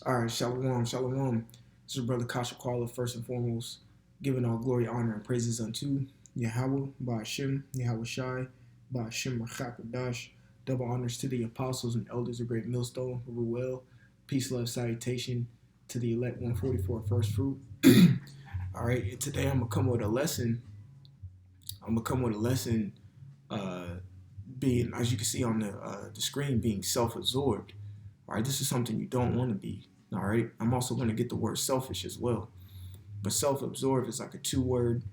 All right, shalom, shalom. This is Brother Kasha Kwala, first and foremost, giving all glory, honor, and praises unto Yahweh, Ba'ashem, Yahweh Shai, Ba'ashem Rachakadash. Double honors to the apostles and elders of Great Millstone, Ruel. Peace, love, salutation to the elect 144 first fruit. All right, and today I'm going to come with a lesson. Uh, being, as you can see on the screen, being self-absorbed. All right, this is something you don't want to be. All right, I'm also going to get the word selfish as well. But self-absorbed is like a two-word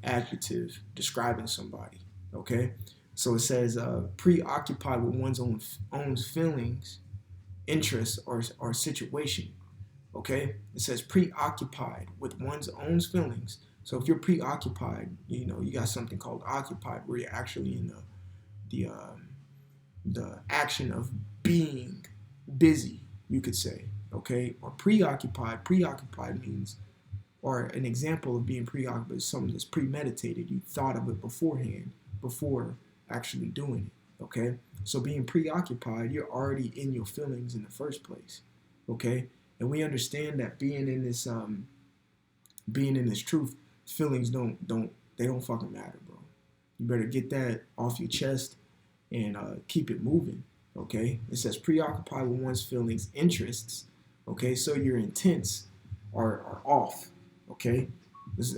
adjective describing somebody. Okay, so it says preoccupied with one's own feelings, interests, or situation. Okay, it says preoccupied with one's own feelings. So if you're preoccupied, you got something called occupied, where you're actually in the action of being busy, you could say, okay? Or preoccupied. Preoccupied means, or an example of being preoccupied is something that's premeditated. You thought of it beforehand, before actually doing it, okay? So being preoccupied, you're already in your feelings in the first place, okay? And we understand that being in this truth, feelings don't fucking matter, bro. You better get that off your chest and keep it moving. Okay, it says preoccupied with one's feelings, interests. Okay, so your intents are off. Okay,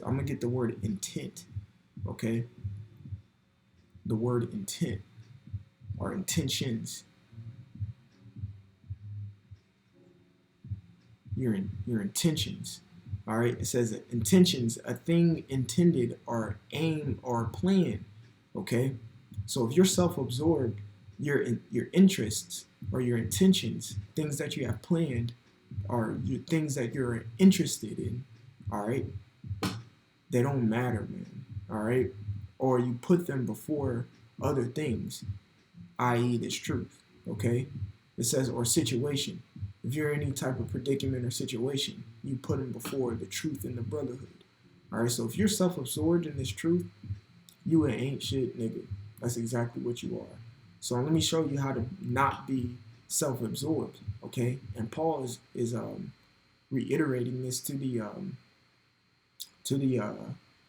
I'm gonna get the word intent. Okay, the word intent or intentions. Your intentions. All right, it says intentions, a thing intended or aim or plan. Okay, so if you're self-absorbed, your interests or your intentions, things that you have planned, or things that you're interested in, all right, they don't matter, man. All right, or you put them before other things, i.e., this truth. Okay, it says or situation. If you're in any type of predicament or situation, you put them before the truth and the brotherhood. All right, so if you're self-absorbed in this truth, you ain't shit, nigga. That's exactly what you are. So let me show you how to not be self-absorbed, okay? And Paul is reiterating this to the uh,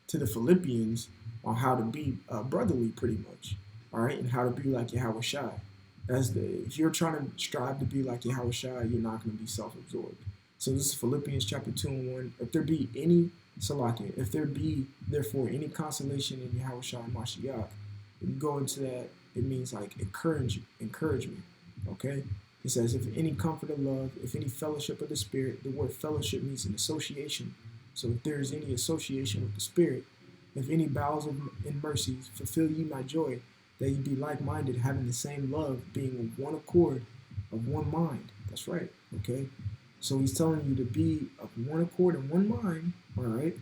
to the Philippians on how to be brotherly, pretty much, all right, and how to be like Yahweh Shai. If you're trying to strive to be like Yahweh Shai, you're not going to be self-absorbed. So this is Philippians chapter 2:1. If there be therefore any consolation in Yahweh Shai Mashiach, if you go into that, it means like encouragement. Okay? It says, if any comfort of love, if any fellowship of the Spirit, the word fellowship means an association. So if there is any association with the Spirit, if any bowels and mercies, fulfill ye my joy, that ye be like-minded, having the same love, being of one accord, of one mind. That's right, okay? So he's telling you to be of one accord and one mind, all right?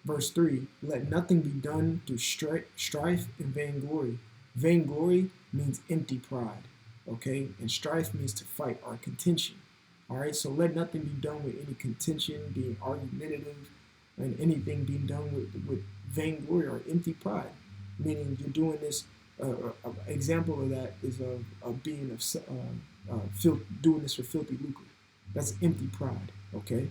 Verse 3, let nothing be done through strife and vainglory. Vainglory means empty pride, okay? And strife means to fight or contention, all right? So let nothing be done with any contention, being argumentative, and anything being done with vainglory or empty pride, meaning you're doing this. Example of that is of being doing this for filthy lucre. That's empty pride, okay?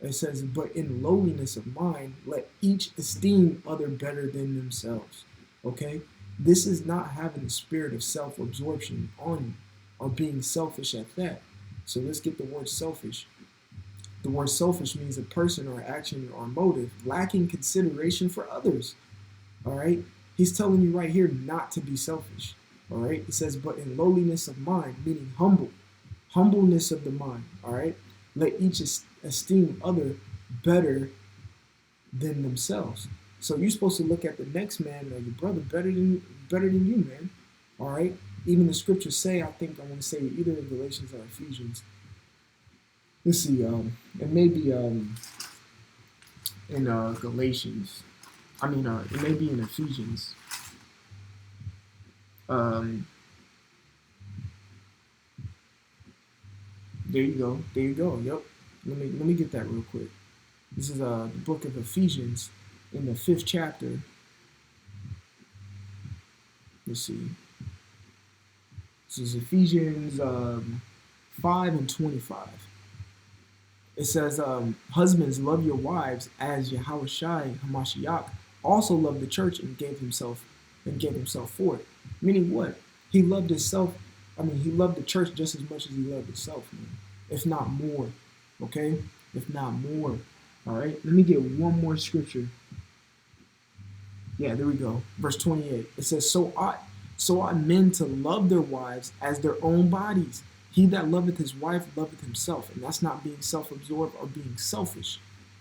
It says, but in lowliness of mind, let each esteem other better than themselves. Okay? This is not having the spirit of self-absorption on you or being selfish at that. So let's get the word selfish. The word selfish means a person or action or motive lacking consideration for others. All right? He's telling you right here not to be selfish. All right? It says, but in lowliness of mind, meaning humble. Humbleness of the mind. All right? Let each esteem other better than themselves. So you're supposed to look at the next man or your brother better than you, man. All right. Even the scriptures say, I think I want to say either in Galatians or Ephesians. Let's see. It may be in Galatians. It may be in Ephesians. There you go. There you go. Yep. Let me get that real quick. This is the book of Ephesians in the 5th chapter. Let's see. This is Ephesians 5 and 25. It says, husbands, love your wives as Yahushai Hamashiach also loved the church and gave himself for it. Meaning what? He loved himself. I mean, he loved the church just as much as he loved himself, man. If not more. Okay? If not more. All right? Let me get one more scripture. Yeah, there we go. Verse 28. It says, so ought men to love their wives as their own bodies. He that loveth his wife loveth himself. And that's not being self-absorbed or being selfish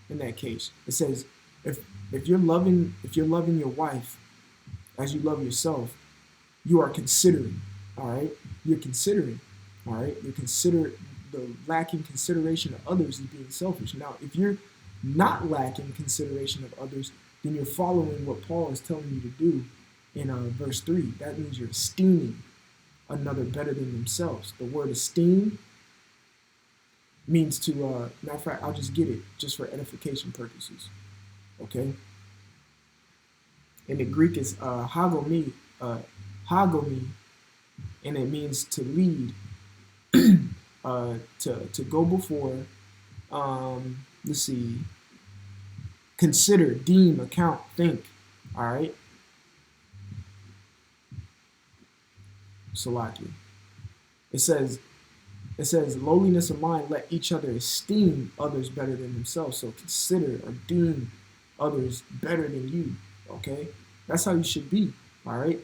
in that case. It says, if you're loving your wife as you love yourself, you are considering, all right? You're considering, all right? You consider the lacking consideration of others as being selfish. Now, if you're not lacking consideration of others, then you're following what Paul is telling you to do in verse 3. That means you're esteeming another better than themselves. The word esteem means to, matter of fact, I'll just get it just for edification purposes, okay? In the Greek, it's hagomi, and it means to lead, to go before, let's see, consider, deem, account, think, all right? Salaki. It says, lowliness of mind, let each other esteem others better than themselves. So consider or deem others better than you, okay? That's how you should be, all right?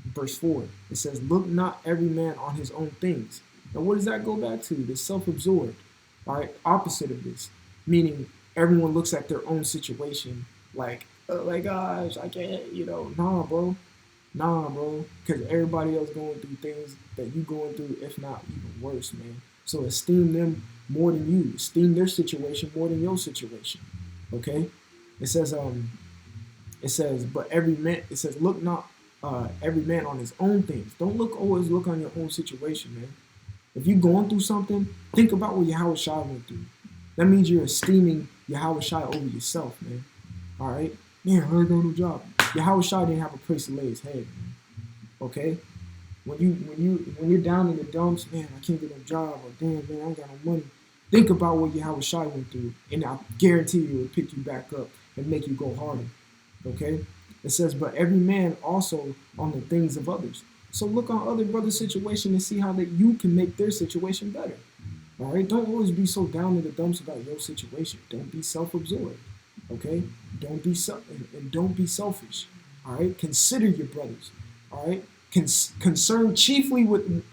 Verse 4, it says, look not every man on his own things. Now, what does that go back to? The self-absorbed, all right? Opposite of this, meaning everyone looks at their own situation like, oh my gosh, I can't, nah, bro. Nah, bro, because everybody else going through things that you going through, if not even worse, man. So esteem them more than you. Esteem their situation more than your situation. Okay? It says, but every man, it says, look not every man on his own things. Don't always look on your own situation, man. If you're going through something, think about what Yahweh Shai went through. That means you're esteeming Yahweh Shai over yourself, man. All right? Man, I ain't got no job. Yahweh Shai didn't have a place to lay his head, man. Okay? When you're down in the dumps, man, I can't get no job, or damn, man, I ain't got no money. Think about what Yahweh Shai went through, and I guarantee you it will pick you back up and make you go harder. Okay? It says, but every man also on the things of others. So look on other brothers' situation and see how that you can make their situation better. All right? Don't always be so down in the dumps about your situation. Don't be self-absorbed. Okay? Don't be selfish. All right? Consider your brothers. All right? Concerned chiefly with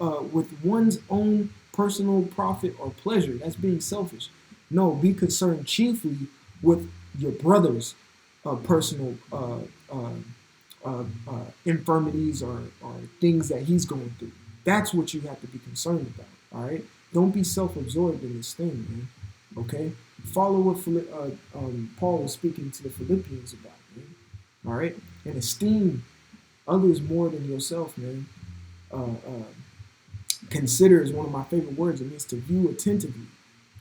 one's own personal profit or pleasure. That's being selfish. No, be concerned chiefly with your brother's personal infirmities or things that he's going through. That's what you have to be concerned about. All right? Don't be self-absorbed in this thing, man. Okay? Follow what Paul was speaking to the Philippians about, man. All right? And esteem others more than yourself, man. Consider is one of my favorite words. It means to view attentively.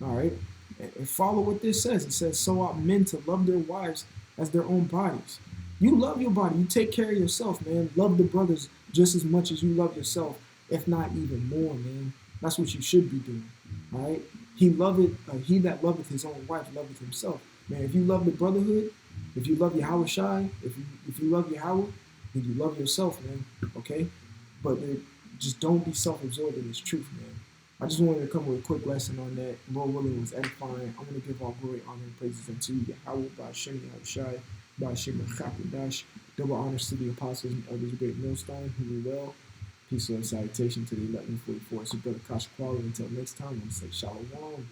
All right? And follow what this says. It says, so ought men to love their wives as their own bodies. You love your body. You take care of yourself, man. Love the brothers just as much as you love yourself, if not even more, man. That's what you should be doing. All right? He that loveth his own wife loveth himself. Man, if you love the brotherhood, if you love Yahweh Shai, if you love Yahweh, then you love yourself, man. Okay? But just don't be self-absorbed in this truth, man. I just wanted to come with a quick lesson on that. Lord willing was edifying. I'm going to give all glory, honor, and praises unto Yahweh, Ba'ashem Yahweh Shai, Ba'ashem Chakodash. Double honors to the apostles and elders, great millstone, who were well. Peace and salutation to the 1144. It's your brother Kasha Quality. Until next time, I'm going to say shalom.